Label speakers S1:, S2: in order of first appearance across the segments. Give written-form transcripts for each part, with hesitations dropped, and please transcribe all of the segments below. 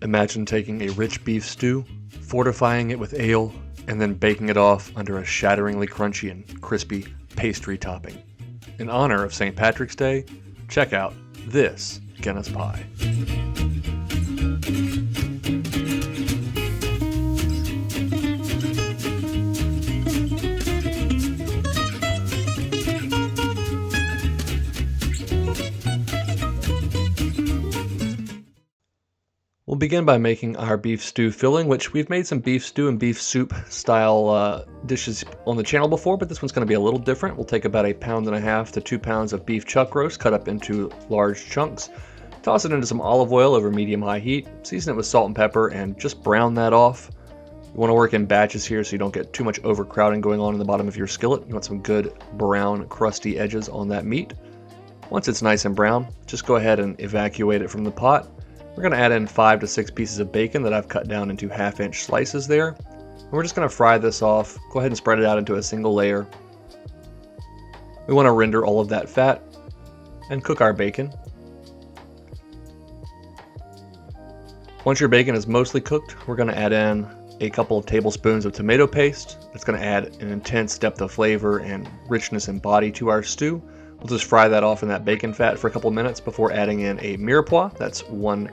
S1: Imagine taking a rich beef stew, fortifying it with ale, and then baking it off under a shatteringly crunchy and crispy pastry topping. In honor of St. Patrick's Day, check out this Guinness Pie. We'll begin by making our beef stew filling, which we've made some beef stew and beef soup style dishes on the channel before, but this one's going to be a little different. We'll take about 1.5 pounds to 2 pounds of beef chuck roast cut up into large chunks, toss it into some olive oil over medium-high heat, season it with salt and pepper, and just brown that off. You want to work in batches here so you don't get too much overcrowding going on in the bottom of your skillet. You want some good brown, crusty edges on that meat. Once it's nice and brown, just go ahead and evacuate it from the pot. We're going to add in 5 to 6 pieces of bacon that I've cut down into 1/2-inch slices there. And we're just going to fry this off. Go ahead and spread it out into a single layer. We want to render all of that fat and cook our bacon. Once your bacon is mostly cooked, we're going to add in a couple of tablespoons of tomato paste. That's going to add an intense depth of flavor and richness and body to our stew. We'll just fry that off in that bacon fat for a couple minutes before adding in a mirepoix. That's 1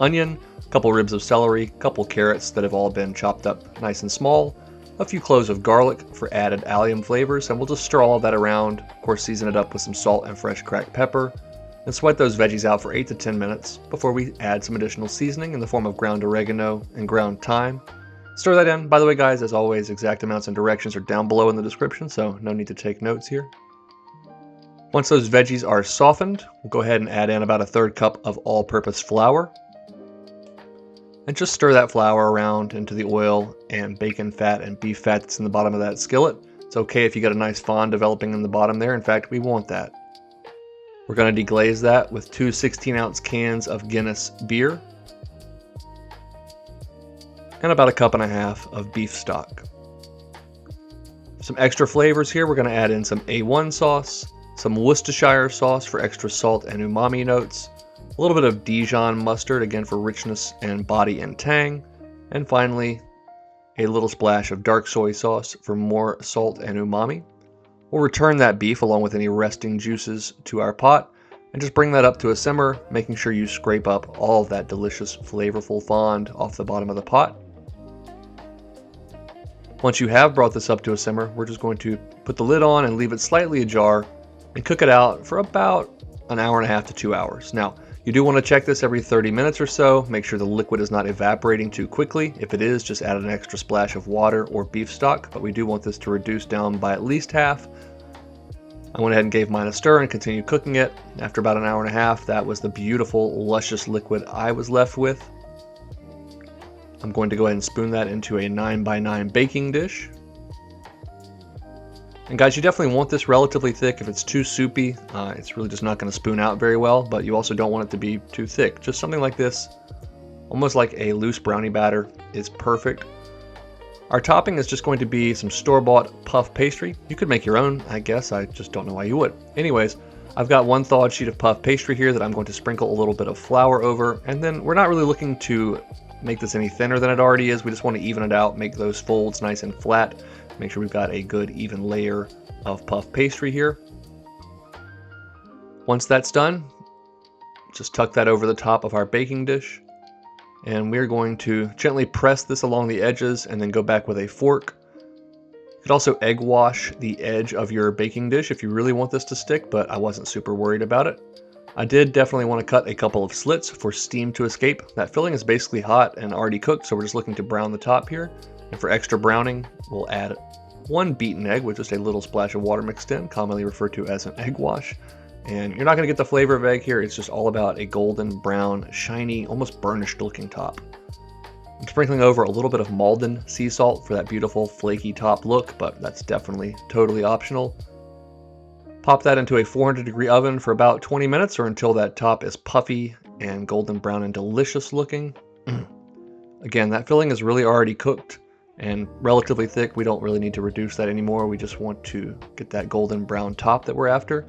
S1: onion, a couple ribs of celery, a couple carrots that have all been chopped up nice and small, a few cloves of garlic for added allium flavors, and we'll just stir all of that around. Of course, season it up with some salt and fresh cracked pepper, and sweat those veggies out for 8 to 10 minutes before we add some additional seasoning in the form of ground oregano and ground thyme. Stir that in. By the way, guys, as always, exact amounts and directions are down below in the description, so no need to take notes here. Once those veggies are softened, we'll go ahead and add in about 1/3 cup of all-purpose flour. And just stir that flour around into the oil and bacon fat and beef fat that's in the bottom of that skillet. It's okay if you get a nice fond developing in the bottom there. In fact, we want that. We're going to deglaze that with 2 16-ounce cans of Guinness beer and about 1.5 cups of beef stock. Some extra flavors here. We're going to add in some A1 sauce, some Worcestershire sauce for extra salt and umami notes, a little bit of Dijon mustard, again for richness and body and tang, and finally a little splash of dark soy sauce for more salt and umami. We'll return that beef along with any resting juices to our pot and just bring that up to a simmer, making sure you scrape up all of that delicious flavorful fond off the bottom of the pot. Once you have brought this up to a simmer, we're just going to put the lid on and leave it slightly ajar and cook it out for about 1.5 hours to 2 hours. Now, you do want to check this every 30 minutes or so. Make sure the liquid is not evaporating too quickly. If it is, just add an extra splash of water or beef stock, but we do want this to reduce down by at least half. I went ahead and gave mine a stir and continued cooking it. After about 1.5 hours, that was the beautiful, luscious liquid I was left with. I'm going to go ahead and spoon that into a 9x9 baking dish. And guys, you definitely want this relatively thick. If it's too soupy, it's really just not going to spoon out very well, but you also don't want it to be too thick. Just something like this, almost like a loose brownie batter, is perfect. Our topping is just going to be some store-bought puff pastry. You could make your own, I guess. I just don't know why you would. Anyways, I've got 1 thawed sheet of puff pastry here that I'm going to sprinkle a little bit of flour over, and then we're not really looking to make this any thinner than it already is. We just want to even it out, make those folds nice and flat. Make sure we've got a good even layer of puff pastry here. Once that's done, just tuck that over the top of our baking dish. And we're going to gently press this along the edges and then go back with a fork. You could also egg wash the edge of your baking dish if you really want this to stick, but I wasn't super worried about it. I did definitely want to cut a couple of slits for steam to escape. That filling is basically hot and already cooked, so we're just looking to brown the top here. And for extra browning, we'll add 1 beaten egg with just a little splash of water mixed in, commonly referred to as an egg wash. And you're not going to get the flavor of egg here. It's just all about a golden brown, shiny, almost burnished looking top. I'm sprinkling over a little bit of Maldon sea salt for that beautiful flaky top look, but that's definitely totally optional. Pop that into a 400-degree oven for about 20 minutes or until that top is puffy and golden brown and delicious looking. Again, that filling is really already cooked and relatively thick. We don't really need to reduce that anymore. We just want to get that golden brown top that we're after.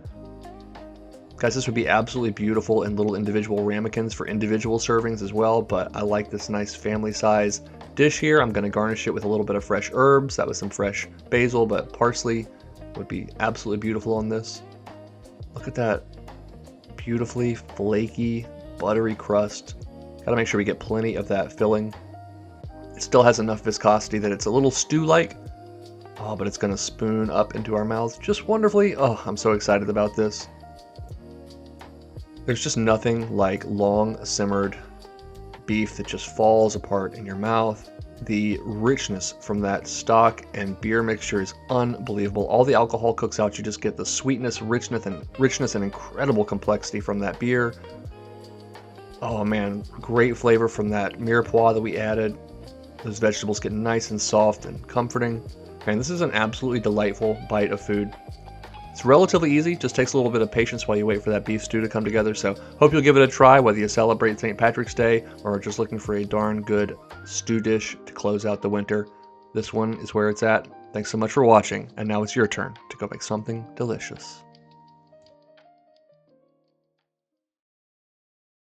S1: Guys, this would be absolutely beautiful in little individual ramekins for individual servings as well, but I like this nice family size dish here. I'm going to garnish it with a little bit of fresh herbs. That was some fresh basil, but parsley would be absolutely beautiful on this. Look at that beautifully flaky, buttery crust. Gotta make sure we get plenty of that filling. It still has enough viscosity that it's a little stew-like. Oh, but it's gonna spoon up into our mouths just wonderfully. Oh, I'm so excited about this. There's just nothing like long simmered beef that just falls apart in your mouth. The richness from that stock and beer mixture is unbelievable. All the alcohol cooks out. You just get the sweetness, richness, and incredible complexity from that beer. Oh man, great flavor from that mirepoix that we added. Those vegetables get nice and soft and comforting. Man, this is an absolutely delightful bite of food. It's relatively easy, just takes a little bit of patience while you wait for that beef stew to come together. So hope you'll give it a try, whether you celebrate St. Patrick's Day or are just looking for a darn good stew dish to close out the winter. This one is where it's at. Thanks so much for watching, and now it's your turn to go make something delicious.